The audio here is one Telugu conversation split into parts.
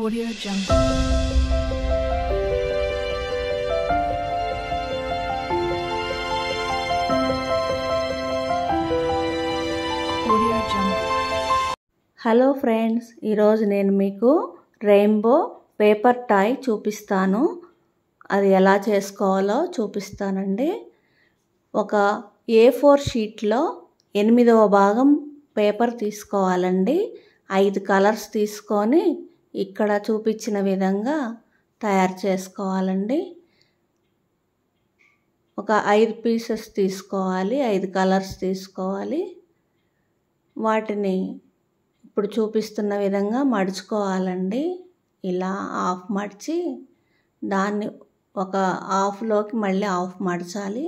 Audio Jungle. Audio Jungle. Hello friends, ఈరోజు నేను మీకు రెయిన్బో పేపర్ టాయ్ చూపిస్తాను. అది ఎలా చేసుకోవాలో చూపిస్తానండి. ఒక A4 షీట్లో 8వ భాగం పేపర్ తీసుకోవాలండి. 5 కలర్స్ తీసుకొని ఇక్కడ చూపించిన విధంగా తయారు చేసుకోవాలండి. ఒక 5 పీసెస్ తీసుకోవాలి, 5 కలర్స్ తీసుకోవాలి. వాటిని ఇప్పుడు చూపిస్తున్న విధంగా మడుచుకోవాలండి. ఇలా హాఫ్ మడిచి దాన్ని ఒక హాఫ్లోకి మళ్ళీ హాఫ్ మడచాలి.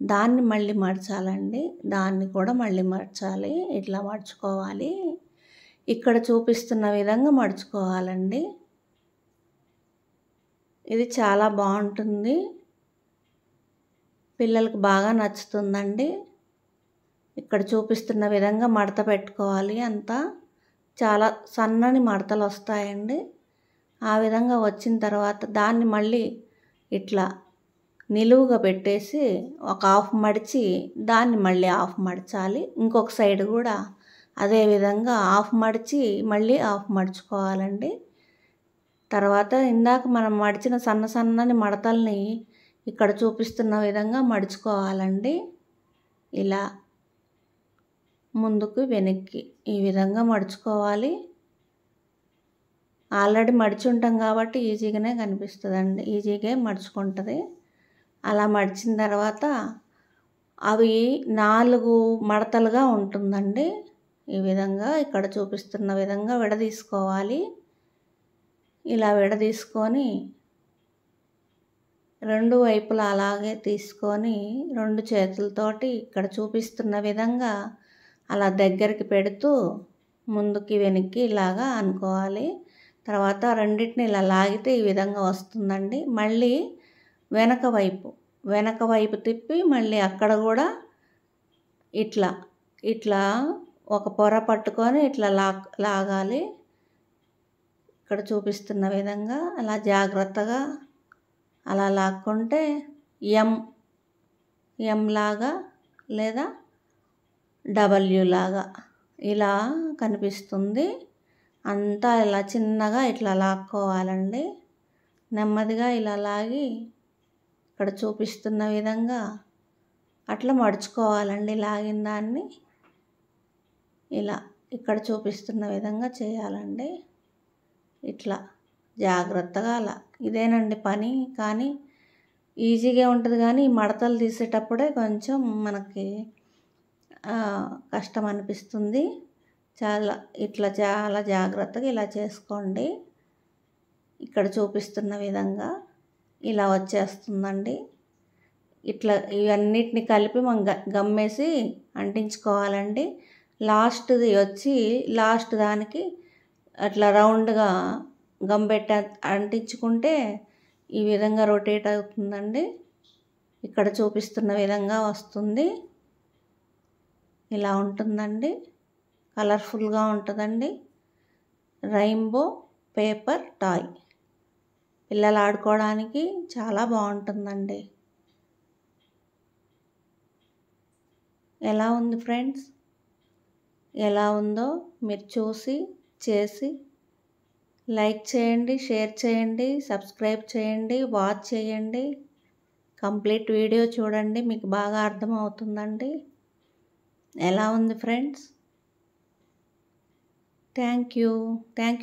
దాన్ని మళ్ళీ మడచాలండి, దాన్ని కూడా మళ్ళీ మడచాలి. ఇట్లా మడుచుకోవాలి. ఇక్కడ చూపిస్తున్న విధంగా మడుచుకోవాలండి. ఇది చాలా బాగుంటుంది, పిల్లలకు బాగా నచ్చుతుందండి. ఇక్కడ చూపిస్తున్న విధంగా మడత పెట్టుకోవాలి. అంతా చాలా సన్నని మడతలు వస్తాయండి. ఆ విధంగా వచ్చిన తర్వాత దాన్ని మళ్ళీ ఇట్లా నిలువుగా పెట్టేసి ఒక హాఫ్ మడిచి దాన్ని మళ్ళీ హాఫ్ మడచాలి. ఇంకొక సైడ్ కూడా అదే విధంగా హాఫ్ మడిచి మళ్ళీ హాఫ్ మడుచుకోవాలండి. తర్వాత ఇందాక మనం మడిచిన సన్నని మడతల్ని ఇక్కడ చూపిస్తున్న విధంగా మడుచుకోవాలండి. ఇలా ముందుకు వెనక్కి ఈ విధంగా మడుచుకోవాలి. ఆల్రెడీ మడిచి ఉంటాం కాబట్టి ఈజీగానే కనిపిస్తుందండి, ఈజీగా మడుచుకుంటుంది. అలా మడిచిన తర్వాత అవి 4 మడతలుగా ఉంటుందండి. ఈ విధంగా ఇక్కడ చూపిస్తున్న విధంగా విడదీసుకోవాలి. ఇలా విడదీసుకొని 2 వైపులా అలాగే తీసుకొని 2 చేతులతోటి ఇక్కడ చూపిస్తున్న విధంగా అలా దగ్గరికి పెడుతూ ముందుకి వెనక్కి ఇలాగా అనుకోవాలి. తర్వాత రెండింటిని ఇలా లాగితే ఈ విధంగా వస్తుందండి. మళ్ళీ వెనక వైపు తిప్పి మళ్ళీ అక్కడ కూడా ఇట్లా ఒక పొర పట్టుకొని ఇట్లా లాగాలి. ఇక్కడ చూపిస్తున్న విధంగా అలా జాగ్రత్తగా అలా లాక్కుంటే ఎం లాగా లేదా W లాగా ఇలా కనిపిస్తుంది. అంతా ఇలా చిన్నగా ఇట్లా లాక్కోవాలండి. నెమ్మదిగా ఇలా లాగి ఇక్కడ చూపిస్తున్న విధంగా అట్లా మడుచుకోవాలండి. లాగిన దాన్ని ఇలా ఇక్కడ చూపిస్తున్న విధంగా చేయాలండి. ఇట్లా జాగ్రత్తగా అలా ఇదేనండి పని. కానీ ఈజీగా ఉంటుంది, కానీ ఈ మడతలు తీసేటప్పుడే కొంచెం మనకి కష్టం అనిపిస్తుంది. చాలా జాగ్రత్తగా ఇలా చేసుకోండి. ఇక్కడ చూపిస్తున్న విధంగా ఇలా వచ్చేస్తుందండి. ఇట్లా ఇవన్నిటిని కలిపి మనం గమ్మేసి అంటించుకోవాలండి. లాస్ట్ది వచ్చి లాస్ట్ దానికి అట్లా రౌండ్గా గమ్ పెట్టి అంటించుకుంటే ఈ విధంగా రొటేట్ అవుతుందండి. ఇక్కడ చూపిస్తున్న విధంగా వస్తుంది. ఇలా ఉంటుందండి, కలర్ఫుల్గా ఉంటుందండి. రెయిన్బో పేపర్ టాయ్ పిల్లలు ఆడుకోవడానికి చాలా బాగుంటుందండి. ఎలా ఉంది ఫ్రెండ్స్? ఎలా ఉందో మీరు చూసి చేసి లైక్ చేయండి, షేర్ చేయండి, సబ్స్క్రైబ్ చేయండి, వాచ్ చేయండి. కంప్లీట్ వీడియో చూడండి, మీకు బాగా అర్థమవుతుందండి. ఎలా ఉంది ఫ్రెండ్స్? Thank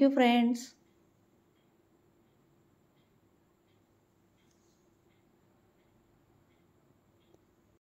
you friends.